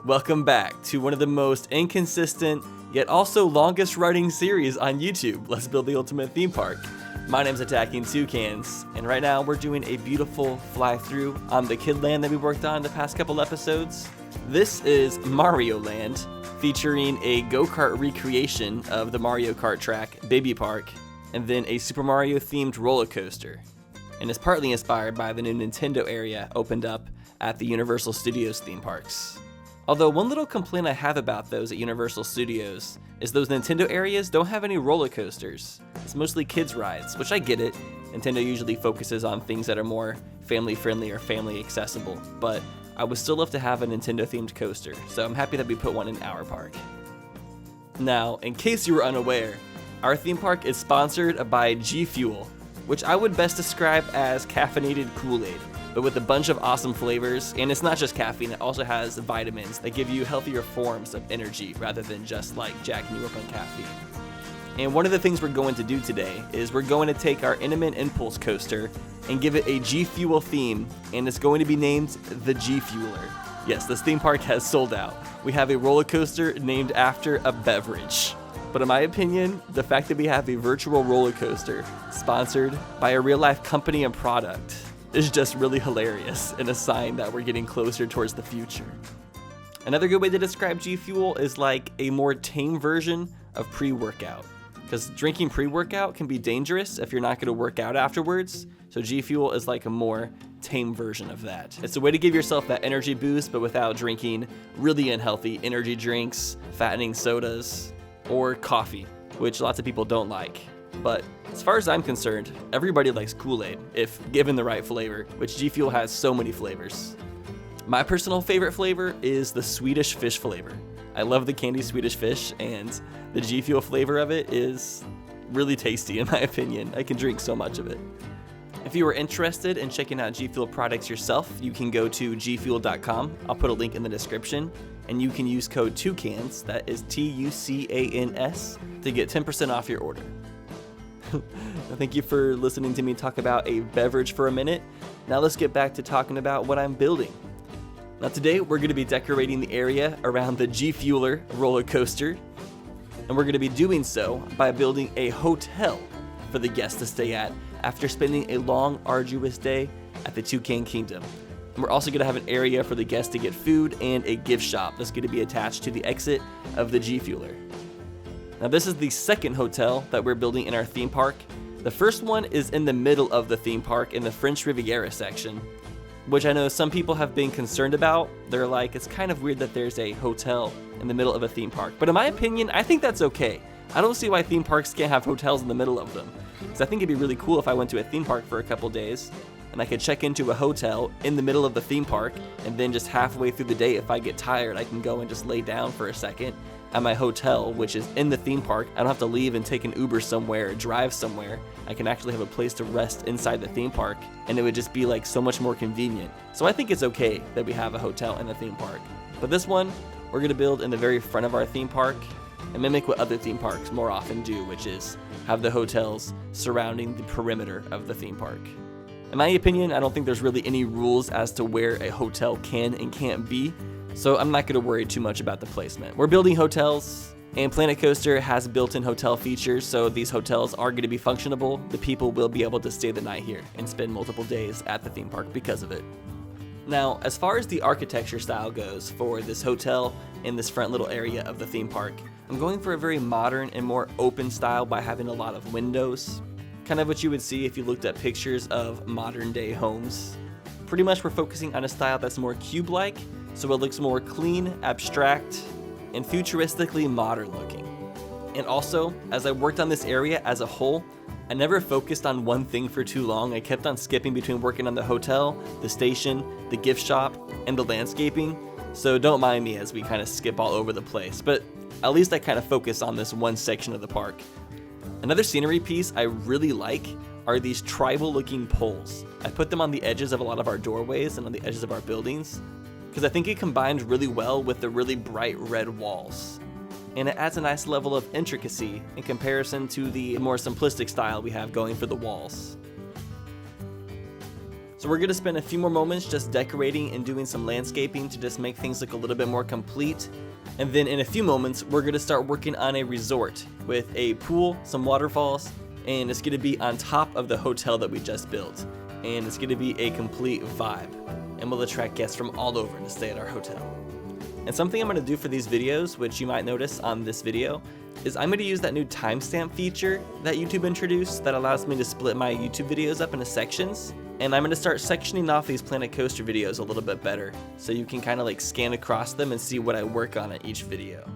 Welcome back to one of the most inconsistent, yet also longest running series on YouTube, Let's Build the Ultimate Theme Park. My name's AttackingTucans, and right now we're doing a beautiful fly-through on the Kid Land that we worked on the past couple episodes. This is Mario Land, featuring a go-kart recreation of the Mario Kart track, Baby Park, and then a Super Mario themed roller coaster. And is partly inspired by the new Nintendo area opened up at the Universal Studios theme parks. Although one little complaint I have about those at Universal Studios is those Nintendo areas don't have any roller coasters. It's mostly kids rides, which I get it. Nintendo usually focuses on things that are more family friendly or family accessible, but I would still love to have a Nintendo themed coaster, so I'm happy that we put one in our park. Now, in case you were unaware, our theme park is sponsored by Gfueler, which I would best describe as caffeinated Kool-Aid, but with a bunch of awesome flavors. And it's not just caffeine, it also has vitamins that give you healthier forms of energy rather than just like jacking you up on caffeine. And one of the things we're going to do today is we're going to take our Intimate Impulse coaster and give it a Gfueler theme, and it's going to be named the Gfueler. Yes, this theme park has sold out. We have a roller coaster named after a beverage. But in my opinion, the fact that we have a virtual roller coaster sponsored by a real life company and product is just really hilarious and a sign that we're getting closer towards the future. Another good way to describe Gfueler is like a more tame version of pre-workout, because drinking pre-workout can be dangerous if you're not going to work out afterwards. So Gfueler is like a more tame version of that. It's a way to give yourself that energy boost, but without drinking really unhealthy energy drinks, fattening sodas, or coffee, which lots of people don't like. But as far as I'm concerned, everybody likes Kool-Aid if given the right flavor, which Gfueler has so many flavors. My personal favorite flavor is the Swedish fish flavor. I love the candy Swedish fish, and the Gfueler flavor of it is really tasty in my opinion. I can drink so much of it. If you are interested in checking out Gfueler products yourself, you can go to gfueler.com. I'll put a link in the description, and you can use code TUCANS, that is TUCANS, to get 10% off your order. Thank you for listening to me talk about a beverage for a minute. Now let's get back to talking about what I'm building. Now today we're going to be decorating the area around the Gfueler roller coaster, and we're going to be doing so by building a hotel for the guests to stay at after spending a long, arduous day at the Toucan Kingdom. And we're also going to have an area for the guests to get food and a gift shop that's going to be attached to the exit of the Gfueler. Now this is the second hotel that we're building in our theme park. The first one is in the middle of the theme park in the French Riviera section, which I know some people have been concerned about. They're like, it's kind of weird that there's a hotel in the middle of a theme park. But in my opinion, I think that's okay. I don't see why theme parks can't have hotels in the middle of them. Because I think it'd be really cool if I went to a theme park for a couple days and I could check into a hotel in the middle of the theme park, and then just halfway through the day, if I get tired, I can go and just lay down for a second at my hotel, which is in the theme park. I don't have to leave and take an Uber somewhere or drive somewhere. I can actually have a place to rest inside the theme park, and it would just be like so much more convenient. So I think it's okay that we have a hotel in the theme park. But this one, we're gonna build in the very front of our theme park and mimic what other theme parks more often do, which is have the hotels surrounding the perimeter of the theme park. In my opinion, I don't think there's really any rules as to where a hotel can and can't be, so I'm not going to worry too much about the placement. We're building hotels, and Planet Coaster has built-in hotel features, so these hotels are going to be functionable. The people will be able to stay the night here and spend multiple days at the theme park because of it. Now, as far as the architecture style goes for this hotel in this front little area of the theme park, I'm going for a very modern and more open style by having a lot of windows. Kind of what you would see if you looked at pictures of modern day homes. Pretty much we're focusing on a style that's more cube-like, so it looks more clean, abstract, and futuristically modern looking. And also, as I worked on this area as a whole, I never focused on one thing for too long. I kept on skipping between working on the hotel, the station, the gift shop, and the landscaping. So don't mind me as we kind of skip all over the place, but at least I kind of focus on this one section of the park. Another scenery piece I really like are these tribal looking poles. I put them on the edges of a lot of our doorways and on the edges of our buildings because I think it combines really well with the really bright red walls. And it adds a nice level of intricacy in comparison to the more simplistic style we have going for the walls. So we're going to spend a few more moments just decorating and doing some landscaping to just make things look a little bit more complete. And then in a few moments, we're going to start working on a resort with a pool, some waterfalls, and it's going to be on top of the hotel that we just built. And it's going to be a complete vibe. And we'll attract guests from all over to stay at our hotel. And something I'm going to do for these videos, which you might notice on this video, is I'm going to use that new timestamp feature that YouTube introduced that allows me to split my YouTube videos up into sections. And I'm going to start sectioning off these Planet Coaster videos a little bit better, so you can kind of like scan across them and see what I work on in each video.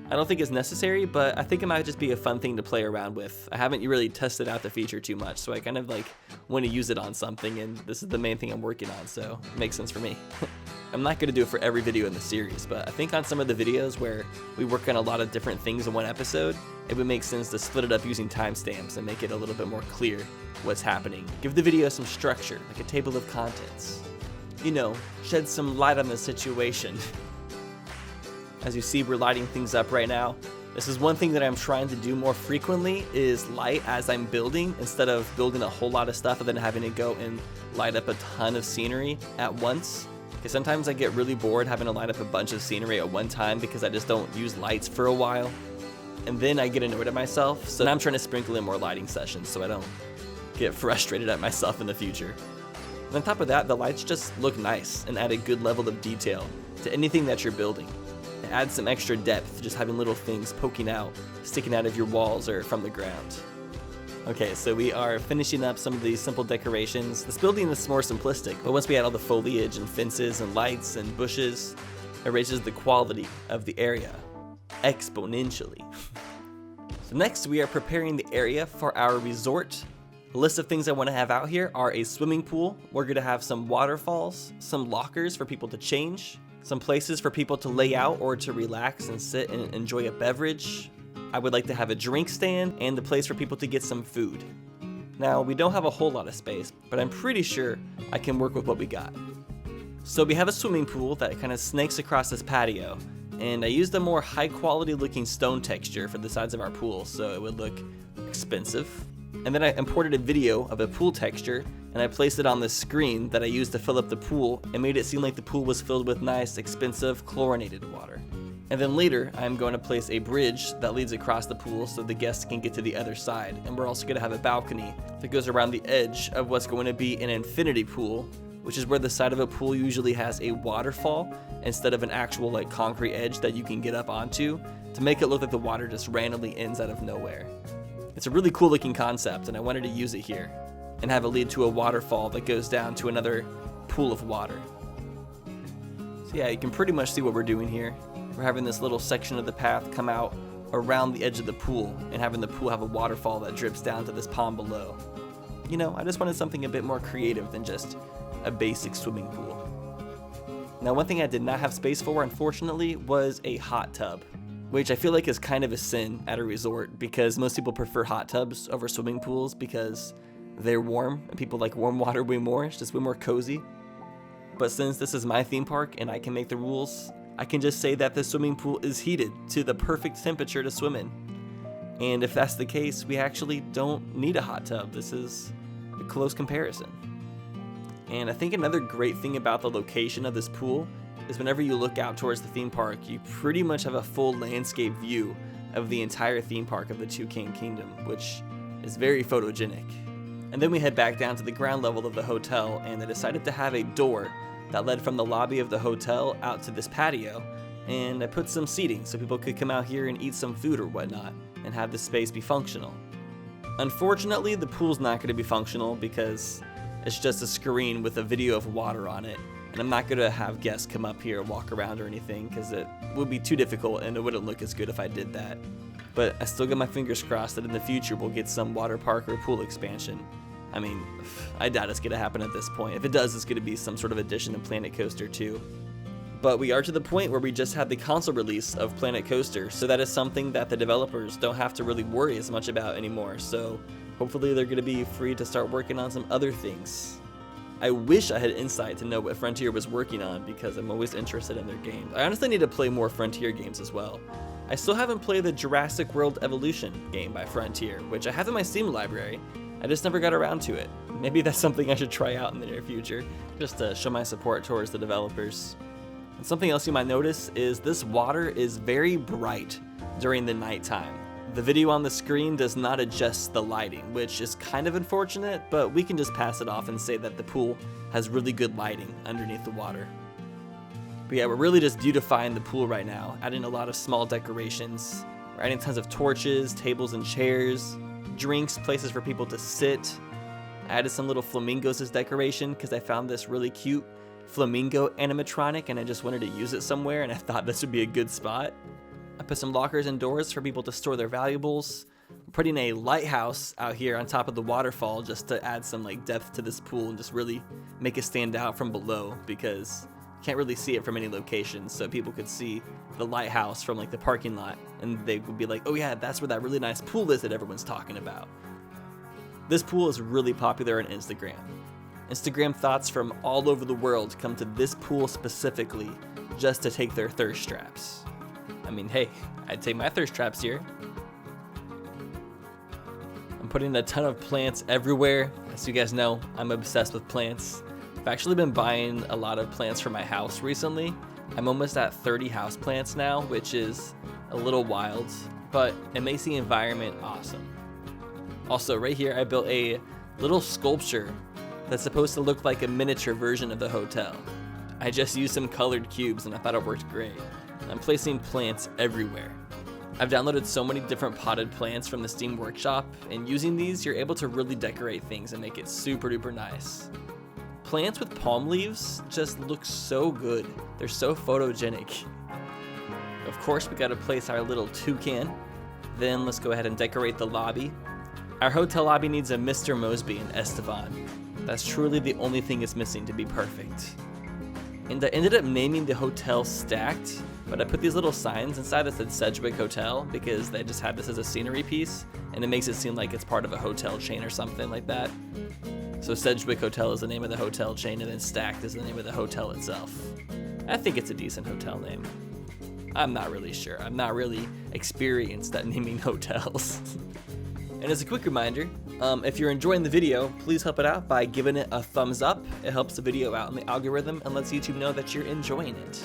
I don't think it's necessary, but I think it might just be a fun thing to play around with. I haven't really tested out the feature too much, so I kind of like want to use it on something, and this is the main thing I'm working on, so it makes sense for me. I'm not going to do it for every video in the series, but I think on some of the videos where we work on a lot of different things in one episode, it would make sense to split it up using timestamps and make it a little bit more clear what's happening. Give the video some structure, like a table of contents. You know, shed some light on the situation. As you see, we're lighting things up right now. This is one thing that I'm trying to do more frequently, is light as I'm building, instead of building a whole lot of stuff and then having to go and light up a ton of scenery at once. Because sometimes I get really bored having to light up a bunch of scenery at one time because I just don't use lights for a while. And then I get annoyed at myself, so now I'm trying to sprinkle in more lighting sessions so I don't get frustrated at myself in the future. And on top of that, the lights just look nice and add a good level of detail to anything that you're building. It adds some extra depth, just having little things poking out, sticking out of your walls or from the ground. Okay, so we are finishing up some of these simple decorations. This building is more simplistic, but once we add all the foliage and fences and lights and bushes, it raises the quality of the area exponentially. So next, we are preparing the area for our resort. The list of things I want to have out here are a swimming pool. We're going to have some waterfalls, some lockers for people to change, some places for people to lay out or to relax and sit and enjoy a beverage. I would like to have a drink stand and a place for people to get some food. Now, we don't have a whole lot of space, but I'm pretty sure I can work with what we got. So we have a swimming pool that kind of snakes across this patio, and I used a more high quality looking stone texture for the sides of our pool so it would look expensive. And then I imported a video of a pool texture and I placed it on the screen that I used to fill up the pool and made it seem like the pool was filled with nice, expensive, chlorinated water. And then later, I'm going to place a bridge that leads across the pool so the guests can get to the other side. And we're also going to have a balcony that goes around the edge of what's going to be an infinity pool, which is where the side of a pool usually has a waterfall instead of an actual like concrete edge that you can get up onto to make it look like the water just randomly ends out of nowhere. It's a really cool looking concept, and I wanted to use it here and have it lead to a waterfall that goes down to another pool of water. So yeah, you can pretty much see what we're doing here. We're having this little section of the path come out around the edge of the pool and having the pool have a waterfall that drips down to this pond below. You know, I just wanted something a bit more creative than just a basic swimming pool. Now, one thing I did not have space for, unfortunately, was a hot tub, which I feel like is kind of a sin at a resort because most people prefer hot tubs over swimming pools because they're warm and people like warm water way more. It's just way more cozy. But since this is my theme park and I can make the rules, I can just say that the swimming pool is heated to the perfect temperature to swim in. And if that's the case, we actually don't need a hot tub. This is a close comparison. And I think another great thing about the location of this pool is whenever you look out towards the theme park, you pretty much have a full landscape view of the entire theme park of the Toucan Kingdom, which is very photogenic. And then we head back down to the ground level of the hotel, and I decided to have a door that led from the lobby of the hotel out to this patio, and I put some seating so people could come out here and eat some food or whatnot and have the space be functional. Unfortunately, the pool's not going to be functional because it's just a screen with a video of water on it, and I'm not going to have guests come up here and walk around or anything because it would be too difficult and it wouldn't look as good if I did that. But I still got my fingers crossed that in the future we'll get some water park or pool expansion. I mean, I doubt it's going to happen at this point. If it does, it's going to be some sort of addition to Planet Coaster 2. But we are to the point where we just had the console release of Planet Coaster, so that is something that the developers don't have to really worry as much about anymore. So hopefully they're going to be free to start working on some other things. I wish I had insight to know what Frontier was working on because I'm always interested in their games. I honestly need to play more Frontier games as well. I still haven't played the Jurassic World Evolution game by Frontier, which I have in my Steam library, I just never got around to it. Maybe that's something I should try out in the near future, just to show my support towards the developers. And something else you might notice is this water is very bright during the nighttime. The video on the screen does not adjust the lighting, which is kind of unfortunate, but we can just pass it off and say that the pool has really good lighting underneath the water. But yeah, we're really just beautifying the pool right now, adding a lot of small decorations. We're adding tons of torches, tables and chairs, drinks, places for people to sit. I added some little flamingos as decoration because I found this really cute flamingo animatronic and I just wanted to use it somewhere and I thought this would be a good spot. I put some lockers and doors for people to store their valuables. I'm putting a lighthouse out here on top of the waterfall just to add some like depth to this pool and just really make it stand out from below because you can't really see it from any location, so people could see the lighthouse from like the parking lot and they would be like, oh yeah, that's where that really nice pool is that everyone's talking about. This pool is really popular on Instagram. Instagram thoughts from all over the world come to this pool specifically just to take their thirst traps. I mean, hey, I'd take my thirst traps here. I'm putting a ton of plants everywhere. As you guys know, I'm obsessed with plants. I've actually been buying a lot of plants for my house recently. I'm almost at 30 house plants now, which is a little wild, but it makes the environment awesome. Also, right here, I built a little sculpture that's supposed to look like a miniature version of the hotel. I just used some colored cubes and I thought it worked great. I'm placing plants everywhere. I've downloaded so many different potted plants from the Steam Workshop, and using these, you're able to really decorate things and make it super duper nice. Plants with palm leaves just look so good. They're so photogenic. Of course, we gotta place our little toucan. Then let's go ahead and decorate the lobby. Our hotel lobby needs a Mr. Mosby and Esteban. That's truly the only thing it's missing to be perfect. And I ended up naming the hotel Stacked, but I put these little signs inside that said Sedgwick Hotel because they just had this as a scenery piece, and it makes it seem like it's part of a hotel chain or something like that. So Sedgwick Hotel is the name of the hotel chain, and then Stacked is the name of the hotel itself. I think it's a decent hotel name. I'm not really sure. I'm not really experienced at naming hotels. And as a quick reminder, if you're enjoying the video, please help it out by giving it a thumbs up. It helps the video out in the algorithm and lets YouTube know that you're enjoying it.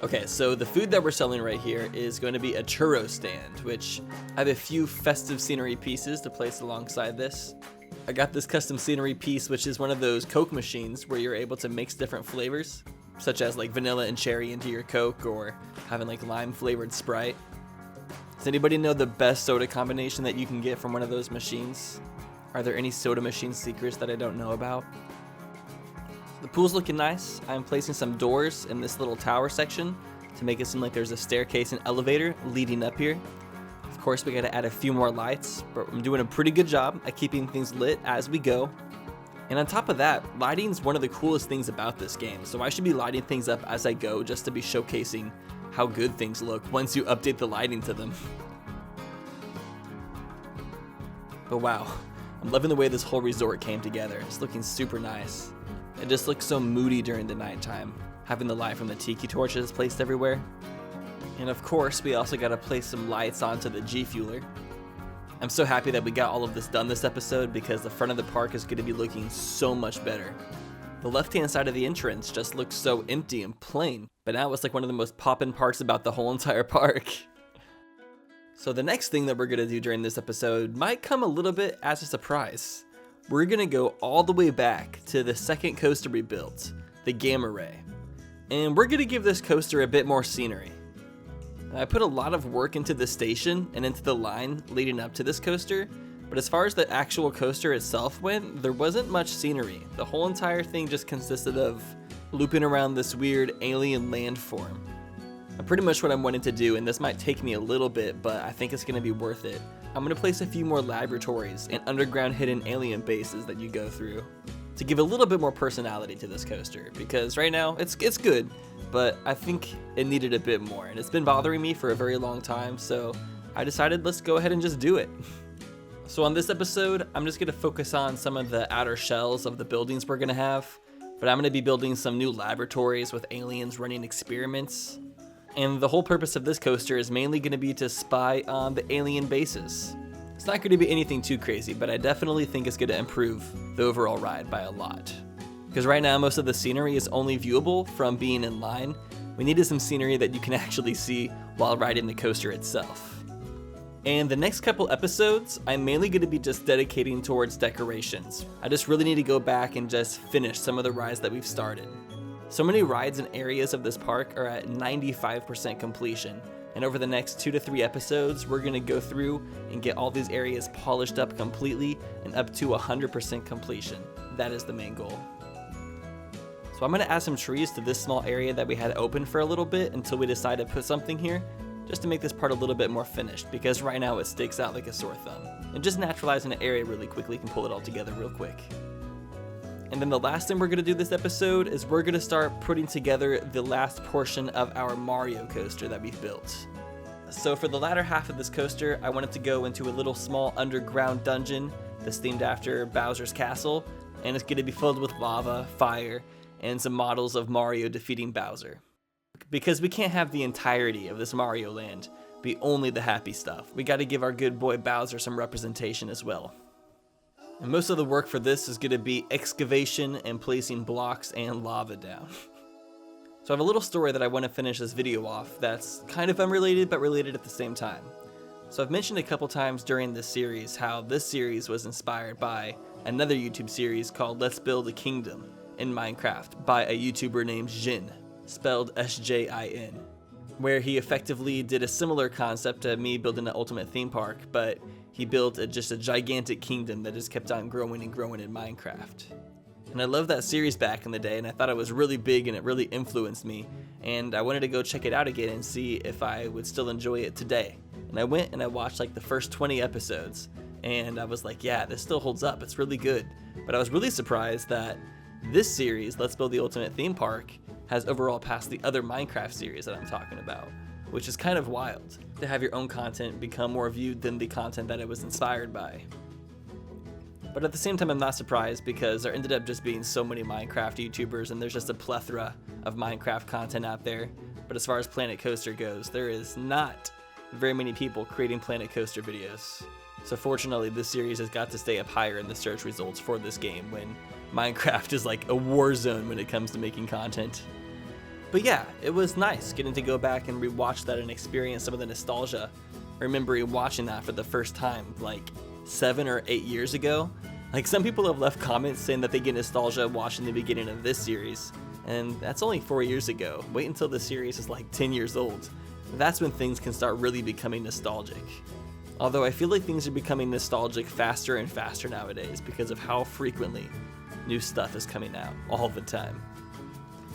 Okay, so the food that we're selling right here is going to be a churro stand, which I have a few festive scenery pieces to place alongside this. I got this custom scenery piece, which is one of those Coke machines where you're able to mix different flavors, such as like vanilla and cherry into your Coke or having like lime flavored Sprite. Does anybody know the best soda combination that you can get from one of those machines? Are there any soda machine secrets that I don't know about? The pool's looking nice. I'm placing some doors in this little tower section to make it seem like there's a staircase and elevator leading up here. Of course, we gotta add a few more lights, but I'm doing a pretty good job at keeping things lit as we go. And on top of that, lighting is one of the coolest things about this game, so I should be lighting things up as I go just to be showcasing how good things look once you update the lighting to them. But wow, I'm loving the way this whole resort came together. It's looking super nice. It just looks so moody during the nighttime, having the light from the tiki torches placed everywhere. And of course, we also gotta place some lights onto the Gfueler. I'm so happy that we got all of this done this episode because the front of the park is gonna be looking so much better. The left-hand side of the entrance just looks so empty and plain, but now it's like one of the most poppin' parts about the whole entire park. So the next thing that we're gonna do during this episode might come a little bit as a surprise. We're gonna go all the way back to the second coaster we built, the Gamma Ray. And we're gonna give this coaster a bit more scenery. I put a lot of work into the station and into the line leading up to this coaster, but as far as the actual coaster itself went, there wasn't much scenery. The whole entire thing just consisted of looping around this weird alien landform. Pretty much what I'm wanting to do, and this might take me a little bit, but I think it's going to be worth it. I'm going to place a few more laboratories and underground hidden alien bases that you go through to give a little bit more personality to this coaster, because right now it's good, but I think it needed a bit more, and it's been bothering me for a very long time, so I decided let's go ahead and just do it. So on this episode, I'm just going to focus on some of the outer shells of the buildings we're going to have, but I'm going to be building some new laboratories with aliens running experiments. And the whole purpose of this coaster is mainly going to be to spy on the alien bases. It's not going to be anything too crazy, but I definitely think it's going to improve the overall ride by a lot. Because right now, most of the scenery is only viewable from being in line. We needed some scenery that you can actually see while riding the coaster itself. And the next couple episodes, I'm mainly going to be just dedicating towards decorations. I just really need to go back and just finish some of the rides that we've started. So many rides and areas of this park are at 95% completion. And over the next 2 to 3 episodes, we're going to go through and get all these areas polished up completely and up to 100% completion. That is the main goal. So I'm going to add some trees to this small area that we had open for a little bit until we decide to put something here, just to make this part a little bit more finished, because right now it sticks out like a sore thumb. And just naturalizing an area really quickly can pull it all together real quick. And then the last thing we're going to do this episode is we're going to start putting together the last portion of our Mario coaster that we've built. So for the latter half of this coaster, I wanted to go into a little small underground dungeon that's themed after Bowser's Castle, and it's going to be filled with lava, fire, and some models of Mario defeating Bowser. Because we can't have the entirety of this Mario land be only the happy stuff. We got to give our good boy Bowser some representation as well. And most of the work for this is going to be excavation and placing blocks and lava down. So I have a little story that I want to finish this video off that's kind of unrelated but related at the same time. So I've mentioned a couple times during this series how this series was inspired by another YouTube series called Let's Build a Kingdom in Minecraft by a YouTuber named Jin, spelled S-J-I-N, where he effectively did a similar concept to me building an ultimate theme park, but he built just a gigantic kingdom that just kept on growing and growing in Minecraft. And I loved that series back in the day, and I thought it was really big and it really influenced me, and I wanted to go check it out again and see if I would still enjoy it today. And I went and I watched like the first 20 episodes, and I was like, yeah, this still holds up, it's really good. But I was really surprised that this series, Let's Build the Ultimate Theme Park, has overall passed the other Minecraft series that I'm talking about, which is kind of wild to have your own content become more viewed than the content that it was inspired by. But at the same time, I'm not surprised because there ended up just being so many Minecraft YouTubers and there's just a plethora of Minecraft content out there. But as far as Planet Coaster goes, there is not very many people creating Planet Coaster videos. So fortunately, this series has got to stay up higher in the search results for this game when Minecraft is like a war zone when it comes to making content. But yeah, it was nice getting to go back and rewatch that and experience some of the nostalgia. Remembering watching that for the first time like 7 or 8 years ago. Like some people have left comments saying that they get nostalgia watching the beginning of this series, and that's only 4 years ago. Wait until the series is like 10 years old. That's when things can start really becoming nostalgic. Although I feel like things are becoming nostalgic faster and faster nowadays because of how frequently new stuff is coming out all the time.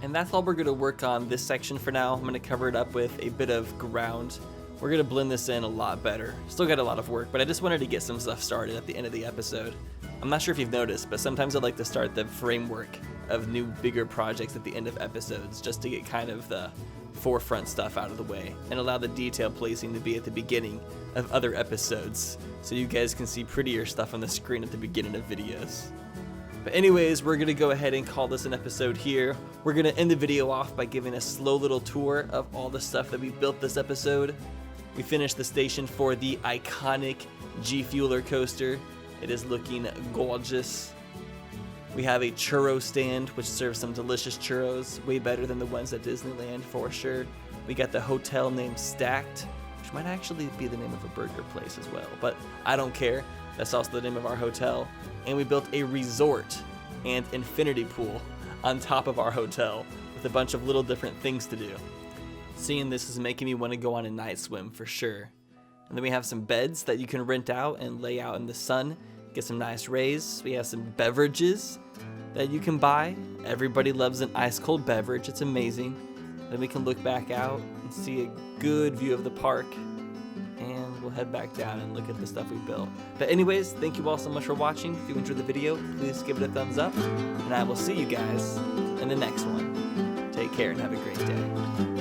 And that's all we're going to work on this section for now. I'm going to cover it up with a bit of ground. We're going to blend this in a lot better. Still got a lot of work, but I just wanted to get some stuff started at the end of the episode. I'm not sure if you've noticed, but sometimes I like to start the framework of new, bigger projects at the end of episodes just to get kind of the forefront stuff out of the way and allow the detail placing to be at the beginning of other episodes so you guys can see prettier stuff on the screen at the beginning of videos. But anyways, we're going to go ahead and call this an episode here. We're going to end the video off by giving a slow little tour of all the stuff that we built this episode. We finished the station for the iconic Gfueler coaster. It is looking gorgeous. We have a churro stand, which serves some delicious churros, way better than the ones at Disneyland for sure. We got the hotel named Stacked, which might actually be the name of a burger place as well, but I don't care. That's also the name of our hotel. And we built a resort and infinity pool on top of our hotel with a bunch of little different things to do. Seeing this is making me want to go on a night swim for sure. And then we have some beds that you can rent out and lay out in the sun, get some nice rays. We have some beverages that you can buy. Everybody loves an ice cold beverage, it's amazing. Then we can look back out and see a good view of the park. And we'll head back down and look at the stuff we built. But anyways, thank you all so much for watching. If you enjoyed the video, please give it a thumbs up. And I will see you guys in the next one. Take care and have a great day.